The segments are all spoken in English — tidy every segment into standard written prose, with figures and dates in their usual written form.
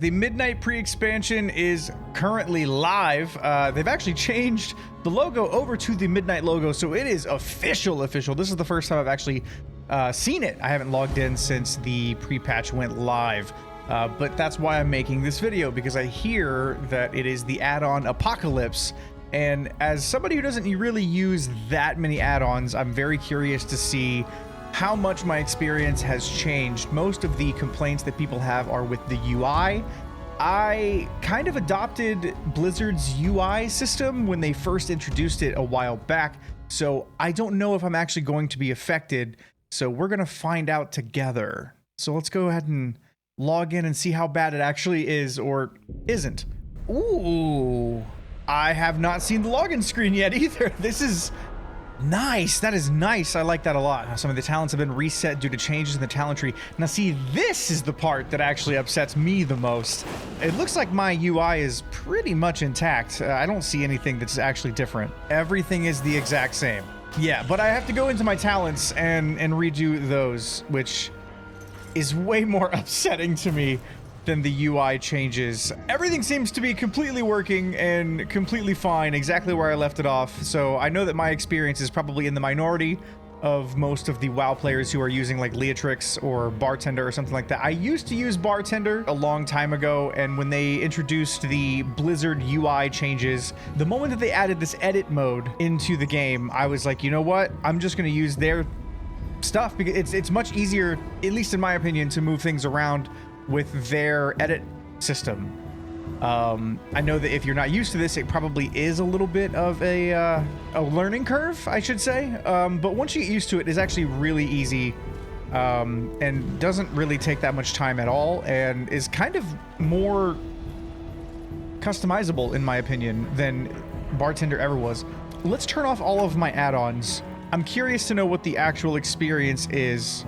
The Midnight pre-expansion is currently live. They've actually changed the logo over to the Midnight logo, so it is official. This is the first time I've actually seen it. I haven't logged in since the pre-patch went live, but that's why I'm making this video, because I hear that it is the Addon Apocalypse, and as somebody who doesn't really use that many add-ons, I'm very curious to see how much my experience has changed. Most of the complaints that people have are with the UI. I kind of adopted Blizzard's UI system when they first introduced it a while back, so I don't know if I'm actually going to be affected, so we're gonna find out together. So let's go ahead and log in and see how bad it actually is or isn't. Ooh, I have not seen the login screen yet either. This is nice. That is nice. I like that a lot. Some of the talents have been reset due to changes in the talent tree. Now see, this is the part that actually upsets me the most. It looks like my UI is pretty much intact. I don't see anything that's actually different. Everything is the exact same. Yeah, but I have to go into my talents and redo those, which is way more upsetting to me than the UI changes. Everything seems to be completely working and completely fine, exactly where I left it off. So I know that my experience is probably in the minority of most of the WoW players who are using like Leatrix or Bartender or something like that. I used to use Bartender a long time ago, and when they introduced the Blizzard UI changes, the moment that they added this edit mode into the game, I was like, you know what? I'm just gonna use their stuff because it's much easier, at least in my opinion, to move things around with their edit system. I know that if you're not used to this, it probably is a little bit of a learning curve, I should say. But once you get used to it, it's actually really easy and doesn't really take that much time at all, and is kind of more customizable, in my opinion, than Bartender ever was. Let's turn off all of my add-ons. I'm curious to know what the actual experience is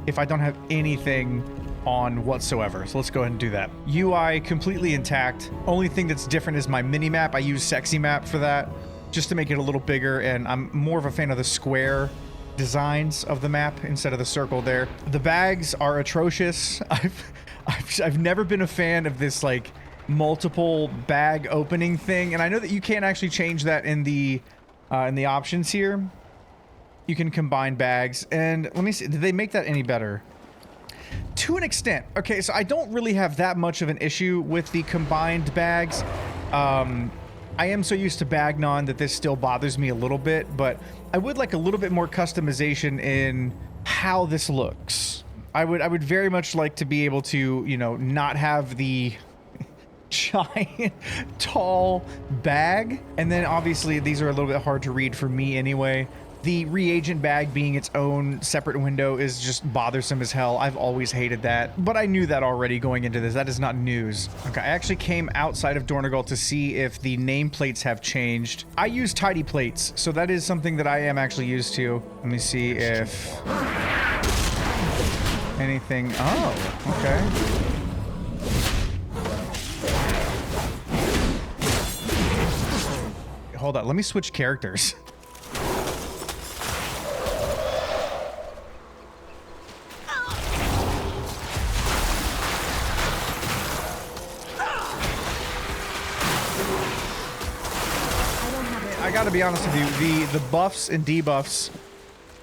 if I don't have anything on whatsoever. So let's go ahead and do that. UI completely intact. Only thing that's different is my mini map. I use Sexy Map for that, just to make it a little bigger, and I'm more of a fan of the square designs of the map instead of the circle there. The bags are atrocious. I've never been a fan of this like multiple bag opening thing, and I know that you can't actually change that in the options here. You can combine bags, and let me see, did they make that any better? To an extent. Okay, so I don't really have that much of an issue with the combined bags. I am so used to Bagnon that this still bothers me a little bit, but I would like a little bit more customization in how this looks. I would very much like to be able to, you know, not have the giant tall bag, and then obviously these are a little bit hard to read for me anyway. The reagent bag being its own separate window is just bothersome as hell. I've always hated that, but I knew that already going into this. That is not news. Okay, I actually came outside of Dornegal to see if the nameplates have changed. I use tidy plates, so that is something that I am actually used to. Let me see if anything. Oh, okay. Hold on, let me switch characters. I gotta be honest with you, the buffs and debuffs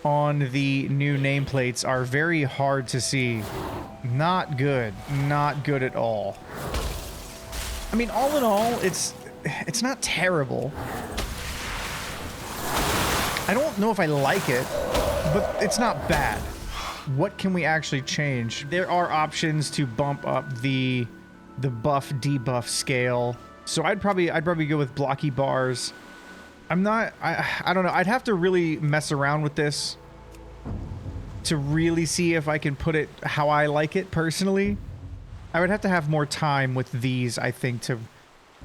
on the new nameplates are very hard to see. Not good. Not good at all. I mean, all in all, it's not terrible. I don't know if I like it, but it's not bad. What can we actually change? There are options to bump up the buff debuff scale. So I'd probably go with blocky bars. I don't know. I'd have to really mess around with this to really see if I can put it how I like it personally. I would have to have more time with these, I think, to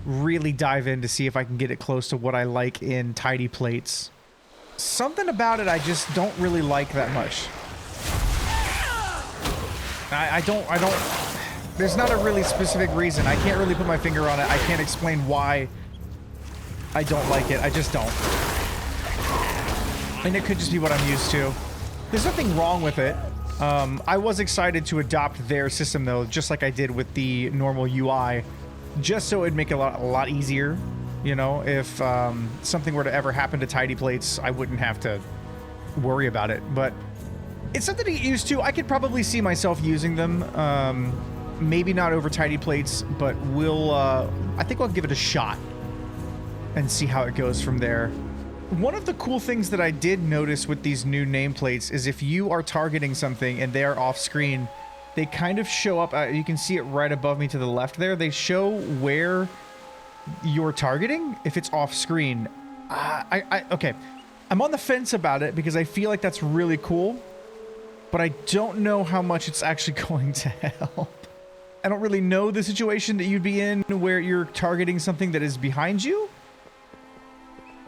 really dive in to see if I can get it close to what I like in tidy plates. Something about it I just don't really like that much. I don't, there's not a really specific reason. I can't really put my finger on it. I can't explain why I don't like it. I just don't. And it could just be what I'm used to. There's nothing wrong with it. I was excited to adopt their system though, just like I did with the normal UI, just so it'd make it a lot easier. You know, if something were to ever happen to tidy plates, I wouldn't have to worry about it. But it's something to get used to. I could probably see myself using them. Maybe not over tidy plates, but I think I'll give it a shot and see how it goes from there. One of the cool things that I did notice with these new nameplates is if you are targeting something and they are off screen, they kind of show up. You can see it right above me to the left there. They show where you're targeting if it's off screen. Okay, I'm on the fence about it because I feel like that's really cool, but I don't know how much it's actually going to help. I don't really know the situation that you'd be in where you're targeting something that is behind you.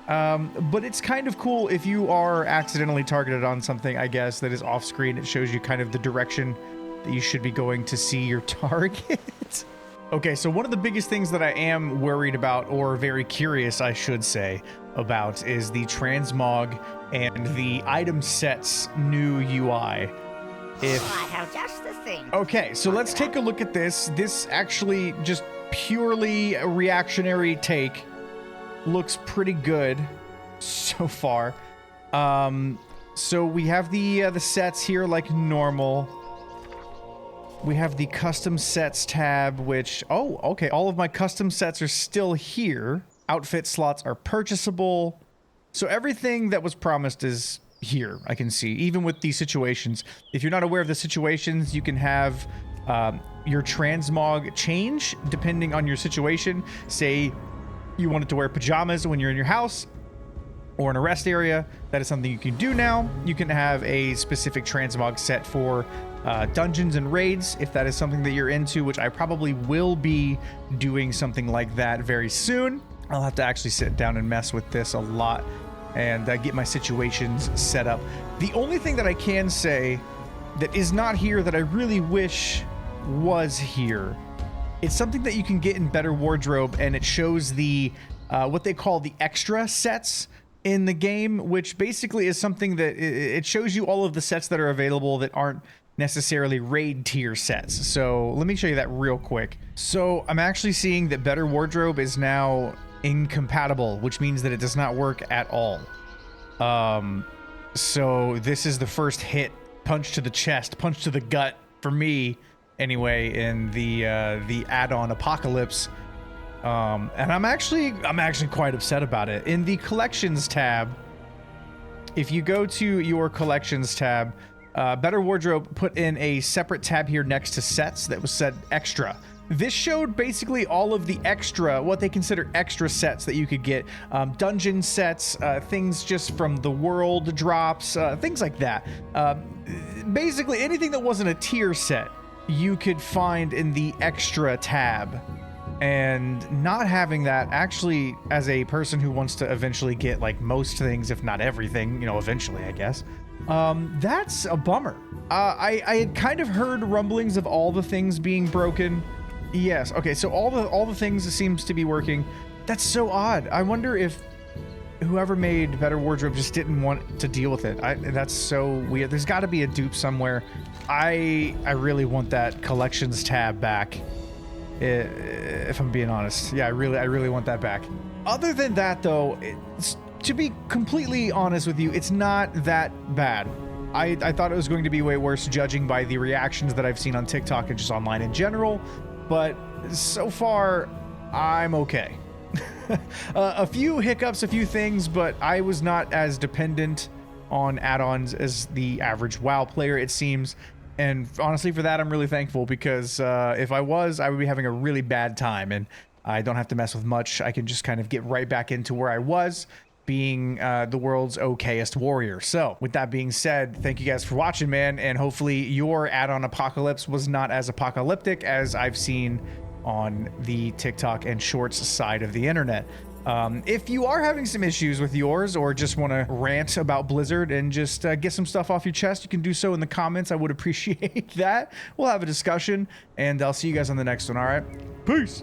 But it's kind of cool if you are accidentally targeted on something, I guess, that is off screen. It shows you kind of the direction that you should be going to see your target. Okay, so one of the biggest things that I am worried about, or very curious, I should say, about is the Transmog and the item sets new UI. I have just the thing. Okay, so let's take a look at this. This actually just purely a reactionary take looks pretty good so far. So we have the sets here like normal. We have the custom sets tab, which, oh, okay, all of my custom sets are still here. Outfit slots are purchasable. So everything that was promised is here, I can see, even with these situations. If you're not aware of the situations, you can have your transmog change depending on your situation. Say you wanted to wear pajamas when you're in your house or in a rest area, that is something you can do now. You can have a specific transmog set for dungeons and raids if that is something that you're into, which I probably will be doing something like that very soon. I'll have to actually sit down and mess with this a lot and get my situations set up. The only thing that I can say that is not here that I really wish was here, it's something that you can get in Better Wardrobe, and it shows the what they call the extra sets in the game, which basically is something that it shows you all of the sets that are available that aren't necessarily raid tier sets. So let me show you that real quick. So I'm actually seeing that Better Wardrobe is now incompatible, which means that it does not work at all. So this is the first hit, punch to the chest, punch to the gut for me anyway, in the Addon Apocalypse. And I'm actually quite upset about it. In the collections tab, if you go to your collections tab, Better Wardrobe put in a separate tab here next to sets that was said extra. This showed basically all of the extra, what they consider extra sets that you could get. Dungeon sets, things just from the world drops, things like that. Basically anything that wasn't a tier set, you could find in the extra tab. And not having that, actually, as a person who wants to eventually get like most things, if not everything, you know, eventually, I guess, that's a bummer. I had kind of heard rumblings of all the things being broken. Yes. Okay. So all the things seems to be working. That's so odd. I wonder if whoever made Better Wardrobe just didn't want to deal with it. That's so weird. There's got to be a dupe somewhere. I really want that collections tab back. If I'm being honest. Yeah, I really want that back. Other than that though, to be completely honest with you, it's not that bad. I thought it was going to be way worse, judging by the reactions that I've seen on TikTok and just online in general, but so far I'm okay. A few hiccups, a few things, but I was not as dependent on add-ons as the average WoW player, it seems. And honestly, for that, I'm really thankful, because if I was, I would be having a really bad time, and I don't have to mess with much. I can just kind of get right back into where I was, being the world's okayest warrior. So with that being said, thank you guys for watching, man. And hopefully your Addon Apocalypse was not as apocalyptic as I've seen on the TikTok and Shorts side of the internet. If you are having some issues with yours, or just want to rant about Blizzard and just get some stuff off your chest, you can do so in the comments. I would appreciate that. We'll have a discussion, and I'll see you guys on the next one. All right, peace.